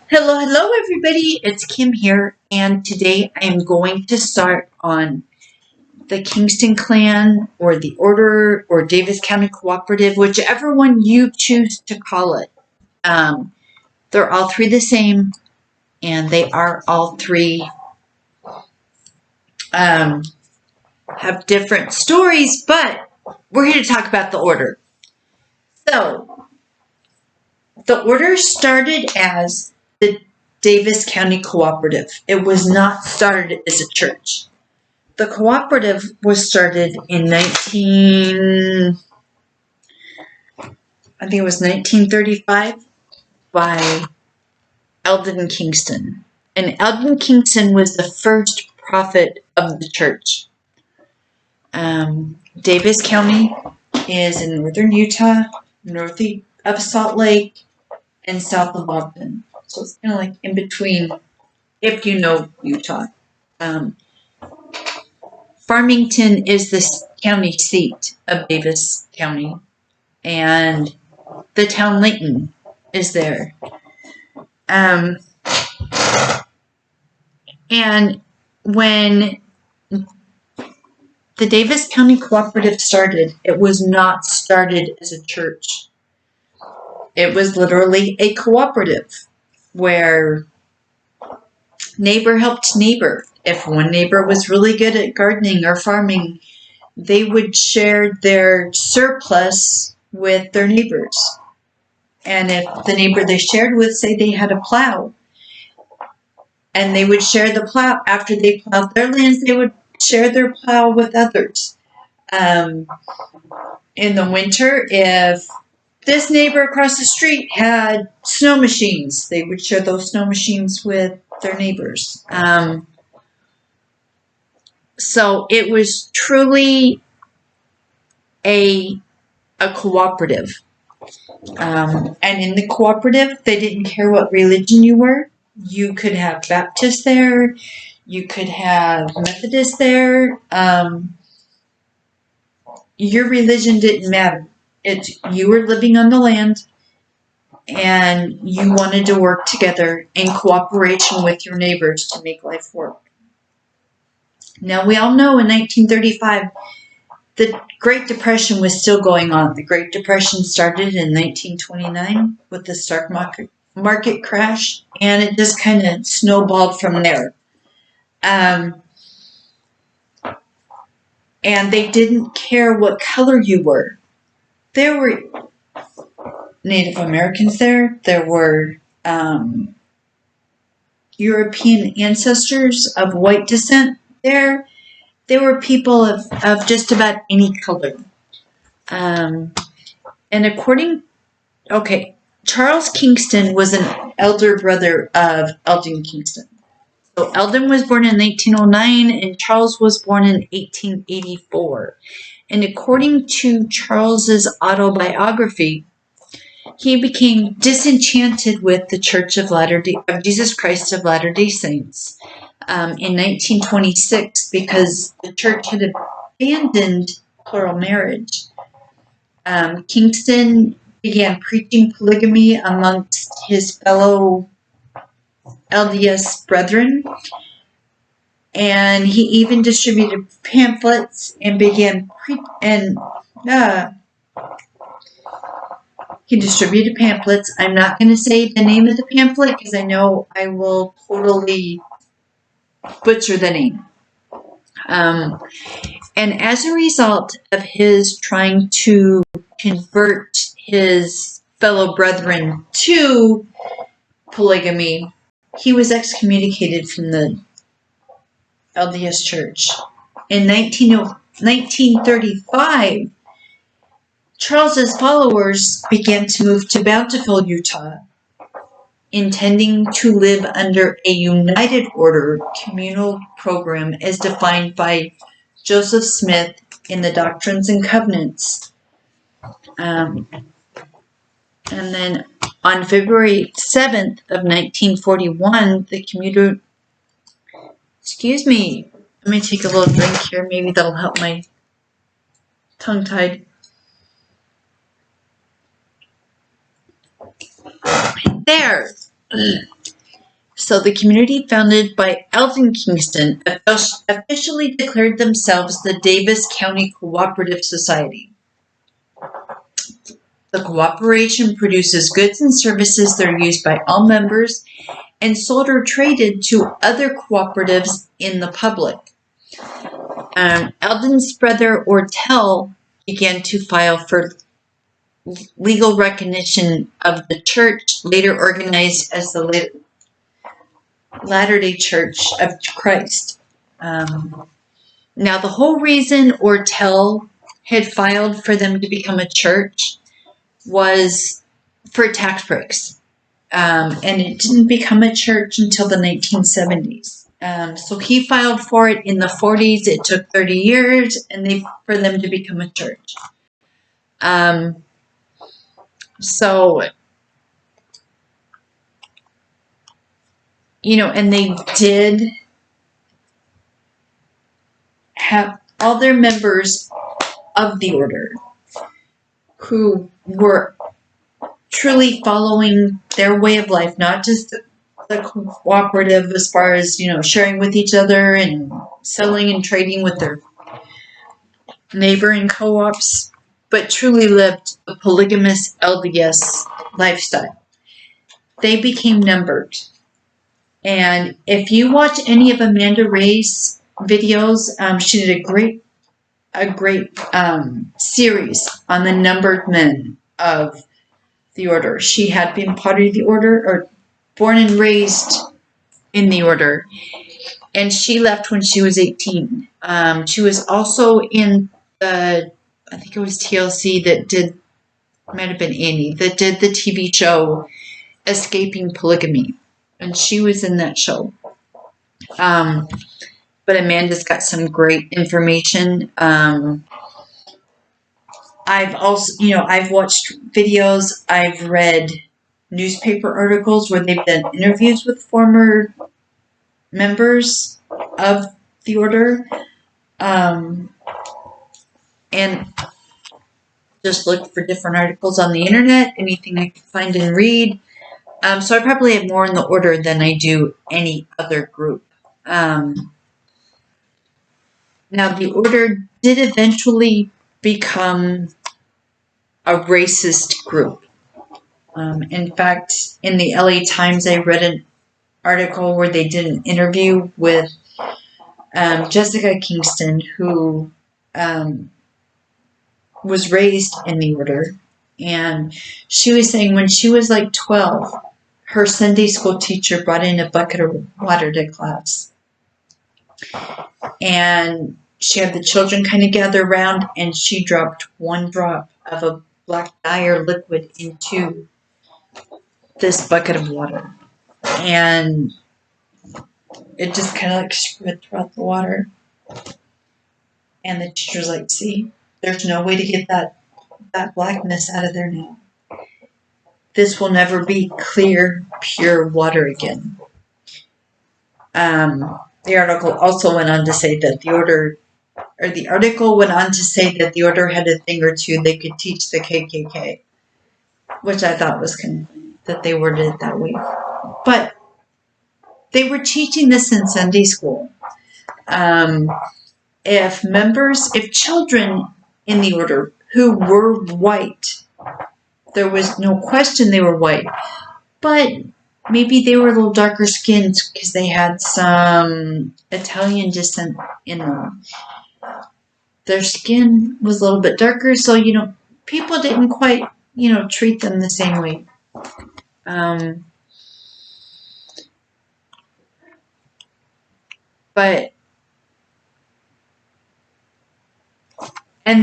Hello, hello everybody, it's Kim here, and today I am going to start on the Kingston Clan, or the Order, or Davis County Cooperative, whichever one you choose to call it. They're all three the same, and they are all three have different stories, but we're here to talk about the Order. So, the Order started as the Davis County Cooperative. It was not started as a church. The cooperative was started in 1935 by Eldon Kingston. And Eldon Kingston was the first prophet of the church. Davis County is in northern Utah, north of Salt Lake, and south of Ogden. So it's kind of like in between, if you know Utah. Farmington is the county seat of Davis County, and the town Layton is there. And when the Davis County Cooperative started, it was not started as a church. It was literally a cooperative where neighbor helped neighbor. If one neighbor was really good at gardening or farming, they would share their surplus with their neighbors. And if the neighbor they shared with, say they had a plow, and they would share the plow after they plowed their lands, they would share their plow with others. In the winter, if this neighbor across the street had snow machines, they would share those snow machines with their neighbors. So it was truly a cooperative. And in the cooperative, they didn't care what religion you were. You could have Baptists there. You could have Methodists there. Your religion didn't matter. You were living on the land, and you wanted to work together in cooperation with your neighbors to make life work. Now, we all know in 1935, the Great Depression was still going on. The Great Depression started in 1929 with the stock market crash, and it just kind of snowballed from there. And they didn't care what color you were. There were Native Americans there. There were European ancestors of white descent there. There were people of just about any color. And Charles Kingston was an elder brother of Eldon Kingston. So Eldon was born in 1909 and Charles was born in 1884. And according to Charles's autobiography, he became disenchanted with the Church of Jesus Christ of Latter-day Saints in 1926 because the church had abandoned plural marriage. Kingston began preaching polygamy amongst his fellow LDS brethren, and he even distributed pamphlets and he distributed pamphlets. I'm not going to say the name of the pamphlet because I know I will totally butcher the name. And as a result of his trying to convert his fellow brethren to polygamy, he was excommunicated from the LDS Church. In 1935, Charles's followers began to move to Bountiful, Utah, intending to live under a united order communal program as defined by Joseph Smith in the Doctrines and Covenants. And then on February 7th of 1941, the commuter... Excuse me. Let me take a little drink here. Maybe that'll help my tongue-tied. There. So the community founded by Alvin Kingston officially declared themselves the Davis County Cooperative Society. The cooperation produces goods and services that are used by all members and sold or traded to other cooperatives in the public. Alden's brother Ortel began to file for legal recognition of the church, later organized as the Latter-day Church of Christ. Now, the whole reason Ortel had filed for them to become a church was for tax breaks. And it didn't become a church until the 1970s. So he filed for it in the 40s. It took 30 years for them to become a church. So, and they did have all their members of the order who were truly following their way of life, not just the cooperative as far as, sharing with each other and selling and trading with their neighboring co-ops, but truly lived a polygamous LDS lifestyle. They became numbered. And if you watch any of Amanda Ray's videos, she did a great series on the numbered men of the order. She had been part of the order, or born and raised in the order, and she left when she was 18. She was also in I think it was TLC might have been Annie, that did the TV show Escaping Polygamy, and she was in that show. But Amanda's got some great information. I've also, I've watched videos, I've read newspaper articles where they've done interviews with former members of the order, and just look for different articles on the internet, anything I could find and read. So I probably have more in the order than I do any other group. Now, the order did eventually become a racist group. In fact, in the LA Times, I read an article where they did an interview with Jessica Kingston, who was raised in the order. And she was saying when she was like 12, her Sunday school teacher brought in a bucket of water to class. And she had the children kind of gather around, and she dropped one drop of a black dye or liquid into this bucket of water. And it just kind of like spread throughout the water. And the teacher's like, see, there's no way to get that blackness out of there now. This will never be clear, pure water again. The article also went on to say that the article went on to say that the order had a thing or two they could teach the KKK, which I thought was kind of funny, that they worded it that way. But they were teaching this in Sunday school. If children in the order who were white, there was no question they were white, but maybe they were a little darker skinned because they had some Italian descent in them. Their skin was a little bit darker, so, people didn't quite, treat them the same way. And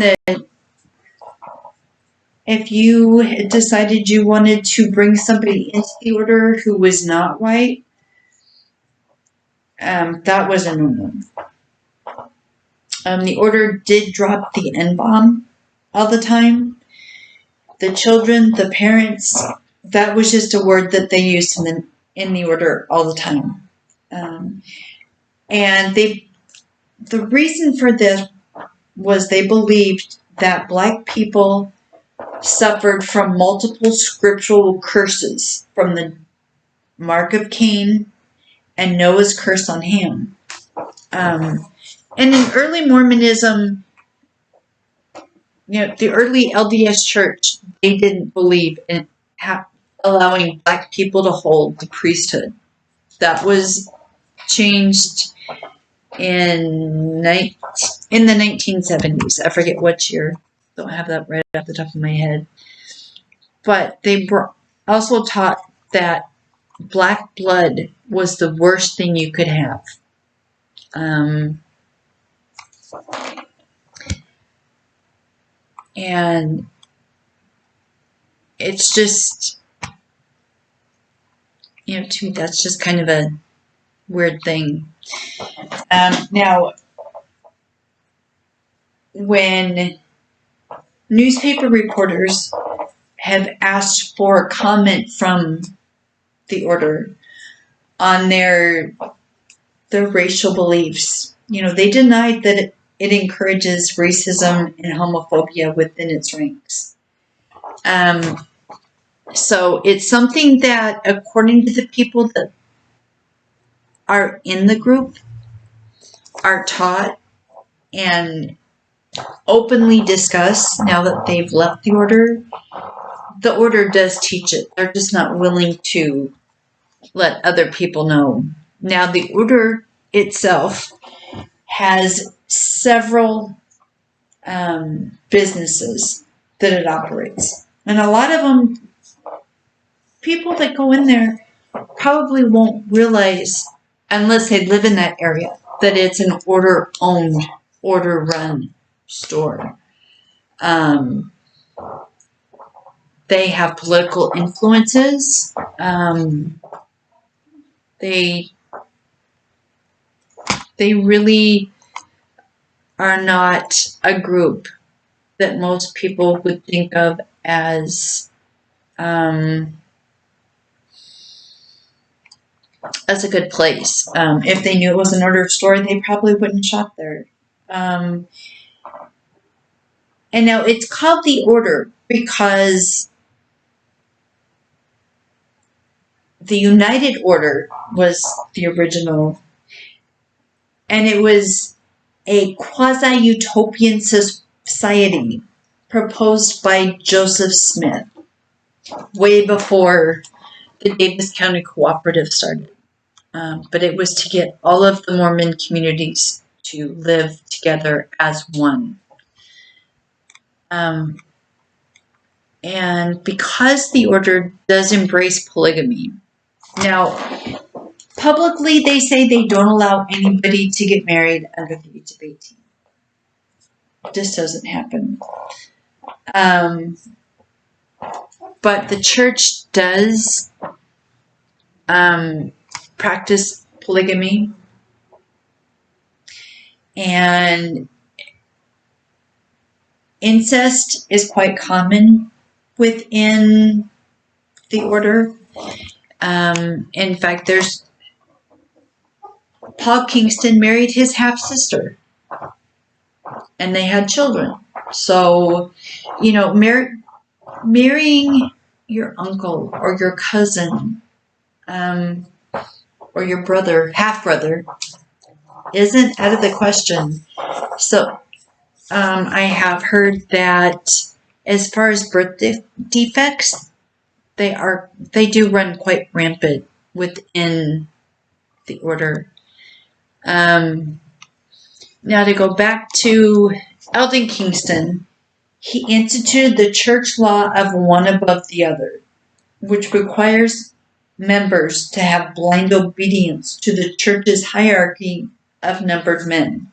then if you decided you wanted to bring somebody into the order who was not white, that was a no-no. The order did drop the N-bomb all the time. The children, the parents, that was just a word that they used in the order all the time. And the reason for this was they believed that black people suffered from multiple scriptural curses from the mark of Cain and Noah's curse on Ham. And in early Mormonism, the early LDS church, they didn't believe in allowing black people to hold the priesthood. That was changed in the 1970s. I forget what year. Don't have that right off the top of my head. But they also taught that black blood was the worst thing you could have. And it's just, to me, that's just kind of a weird thing. Now, when newspaper reporters have asked for comment from the order on their racial beliefs, they denied that it encourages racism and homophobia within its ranks. So it's something that, according to the people that are in the group, are taught and openly discuss now that they've left the order. The order does teach it. They're just not willing to let other people know. Now, the order itself has several businesses that it operates. And a lot of them, people that go in there probably won't realize, unless they live in that area, that it's an order-owned, order-run store. They have political influences. They really are not a group that most people would think of as a good place. If they knew it was an order store, they probably wouldn't shop there. And now it's called the order because the United Order was the original, and it was a quasi-utopian society proposed by Joseph Smith way before the Davis County Cooperative started. But it was to get all of the Mormon communities to live together as one. And because the order does embrace polygamy, now, publicly they say they don't allow anybody to get married under the age of 18. This doesn't happen. But the church does practice polygamy, and incest is quite common within the order. In fact, there's Paul Kingston married his half-sister, and they had children. So, marrying your uncle or your cousin or your brother, half-brother, isn't out of the question. So, I have heard that as far as birth defects, they do run quite rampant within the order. Now to go back to Eldon Kingston, he instituted the church law of one above the other, which requires members to have blind obedience to the church's hierarchy of numbered men.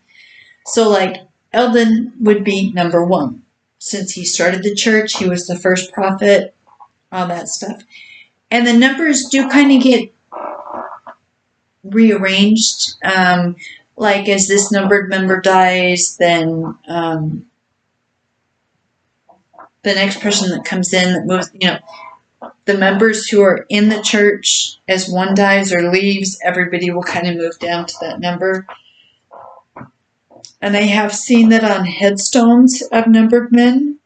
So like Eldon would be number one. Since he started the church, he was the first prophet, all that stuff. And the numbers do kind of get rearranged. Like as this numbered member dies, then the next person that comes in that moves, the members who are in the church, as one dies or leaves, everybody will kind of move down to that number. And I have seen that on headstones of numbered men.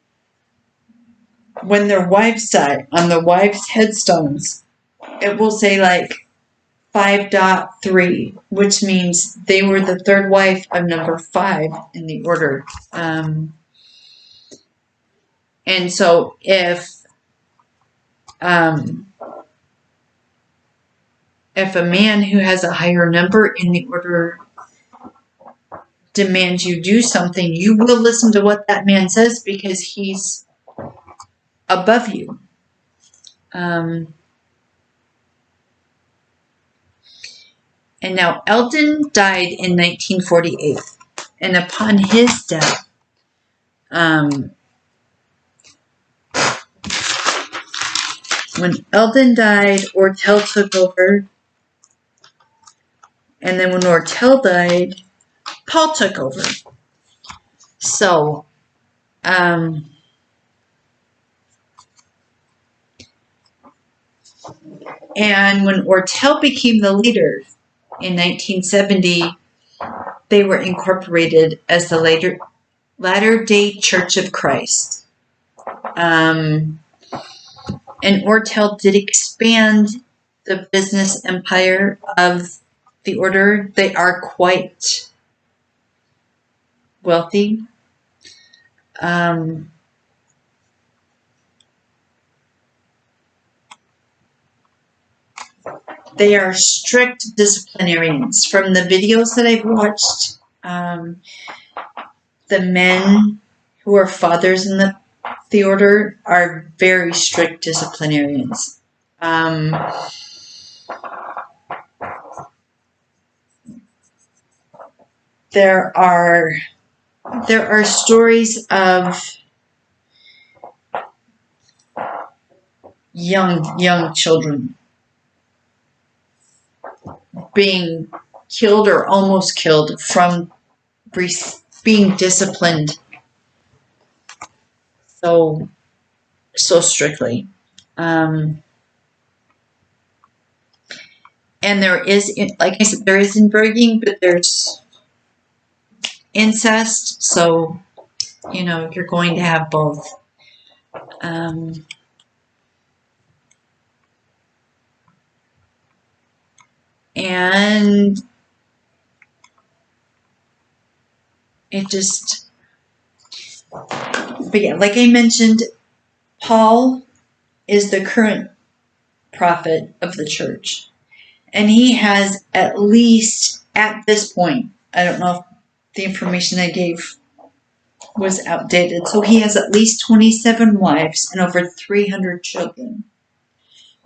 When their wives die, on the wives' headstones, it will say like 5.3, which means they were the third wife of number 5 in the order. And so if a man who has a higher number in the order demands you do something, you will listen to what that man says because he's above you. And now Eldon died in 1948, and upon his death, when Eldon died, Ortel took over, and then when Ortel died, Paul took over. So, and when Ortel became the leader in 1970, they were incorporated as the Latter-day Church of Christ. And Ortel did expand the business empire of the order. They are quite wealthy. They are strict disciplinarians. From the videos that I've watched, the men who are fathers in the order are very strict disciplinarians. There are stories of young children being killed or almost killed from being disciplined so strictly. And there is, like I said, there is inbreeding, but there's incest, so you're going to have both. And it just, but yeah, like I mentioned, Paul is the current prophet of the church, and he has at least, at this point, I don't know if the information I gave was outdated, so he has at least 27 wives and over 300 children.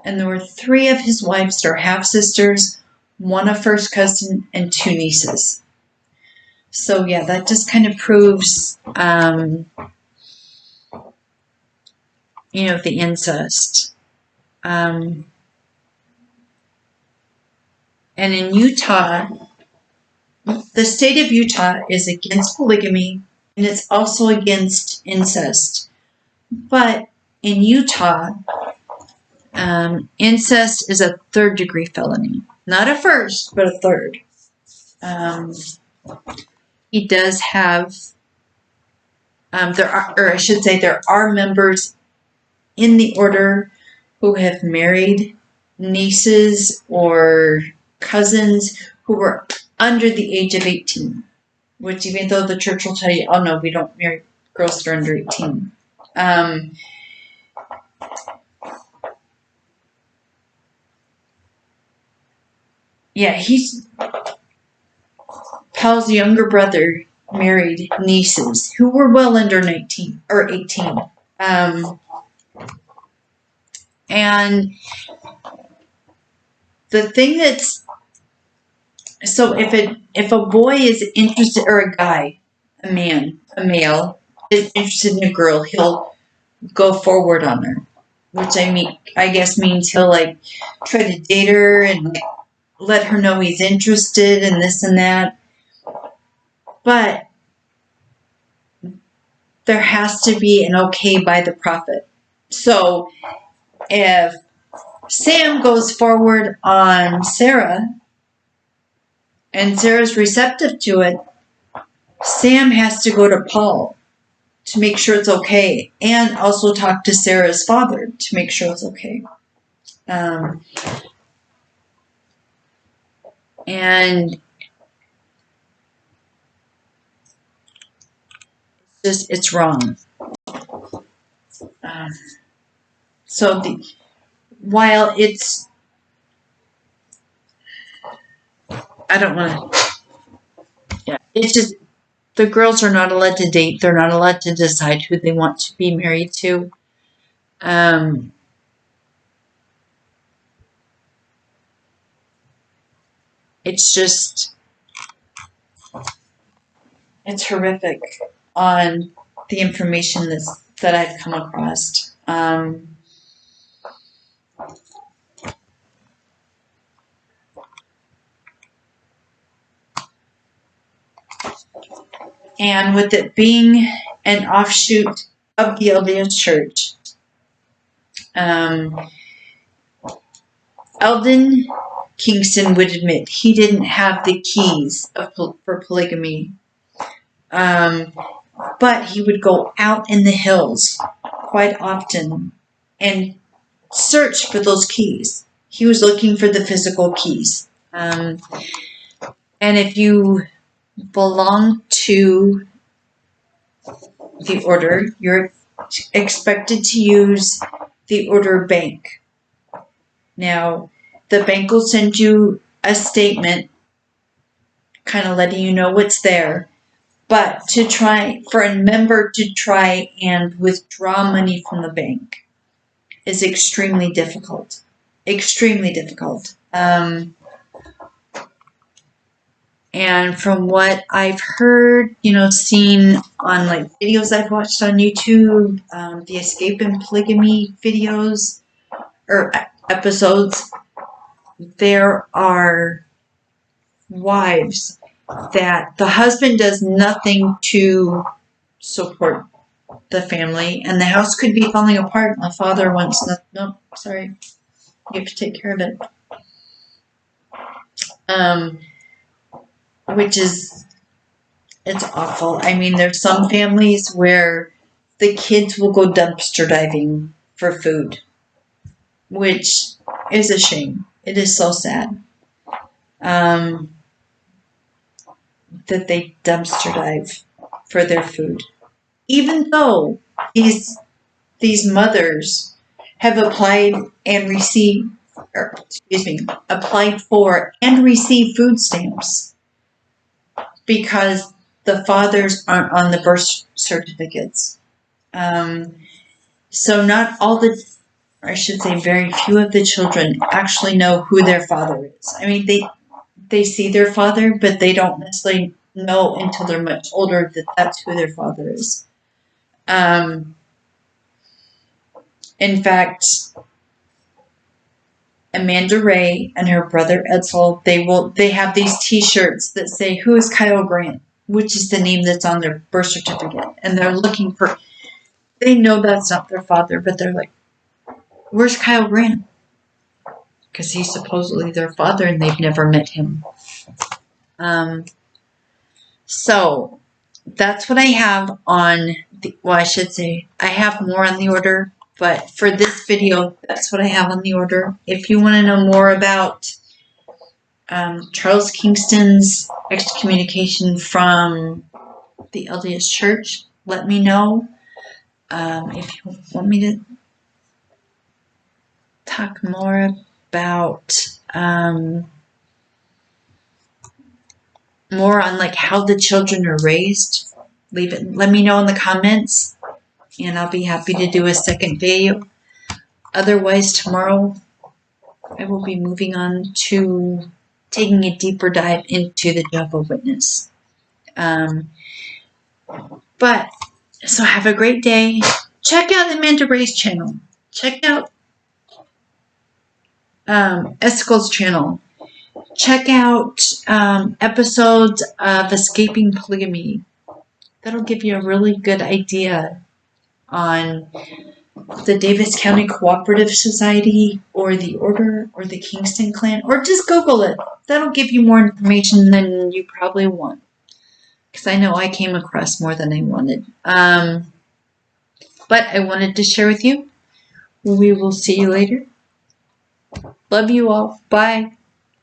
And there were 3 of his wives that are half-sisters, 1 a first cousin, and 2 nieces. So yeah, that just kind of proves, the incest. And in Utah, the state of Utah is against polygamy, and it's also against incest. But in Utah, incest is a 3rd-degree felony. Not a first, but a 3rd. He does have, there are members in the order who have married nieces or cousins who were under the age of 18, which even though the church will tell you, oh no, we don't marry girls that are under 18. Yeah, Paul's younger brother married nieces who were well under 19 or 18. And the thing that's, so if a boy is interested, or a guy, a male, is interested in a girl, he'll go forward on her, which I guess means he'll try to date her and let her know he's interested and this and that. But there has to be an okay by the prophet. So if Sam goes forward on Sarah and Sarah's receptive to it, Sam has to go to Paul to make sure it's okay, and also talk to Sarah's father to make sure it's okay. And it's wrong. So while it's, I don't want to, yeah, it's just, the girls are not allowed to date. They're not allowed to decide who they want to be married to. It's just, it's horrific on the information that I've come across. And with it being an offshoot of the LDS Church, Eldon Kingston would admit he didn't have the keys for polygamy. But he would go out in the hills quite often and search for those keys. He was looking for the physical keys. And if you belong to the order, you're expected to use the order bank. Now, the bank will send you a statement kind of letting you know what's there. But for a member to try and withdraw money from the bank is extremely difficult. Extremely difficult. And from what I've heard, seen on like videos I've watched on YouTube, the Escape and Polygamy videos or episodes, there are wives that the husband does nothing to support the family, and the house could be falling apart, and the father wants no, sorry, you have to take care of it. Which is, it's awful. I mean, there's some families where the kids will go dumpster diving for food, which is a shame. It is so sad. That they dumpster dive for their food. Even though these mothers have applied for and received food stamps because the fathers aren't on the birth certificates. So not all I should say very few of the children actually know who their father is. I mean, they see their father, but they don't necessarily know until they're much older that that's who their father is. In fact, Amanda Ray and her brother Edsel, they have these T-shirts that say, "Who is Kyle Grant?" which is the name that's on their birth certificate, and they're looking for. They know that's not their father, but they're like, "Where's Kyle Grant?" Because he's supposedly their father, and they've never met him. So that's what I have on I should say I have more on the order, but for this video, that's what I have on the order. If you want to know more about Charles Kingston's excommunication from the LDS Church, let me know. If you want me to talk more about more on like how the children are raised, let me know in the comments, and I'll be happy to do a second video. Otherwise, tomorrow I will be moving on to taking a deeper dive into the Jehovah's Witness. But so have a great day. Check out Amanda Ray's channel. Check out Eskel's channel. Check out episodes of Escaping Polygamy. That'll give you a really good idea on the Davis County Cooperative Society or the Order or the Kingston Clan, or just Google it. That'll give you more information than you probably want, because I know I came across more than I wanted. But I wanted to share with you. We will see you later. Love you all. Bye.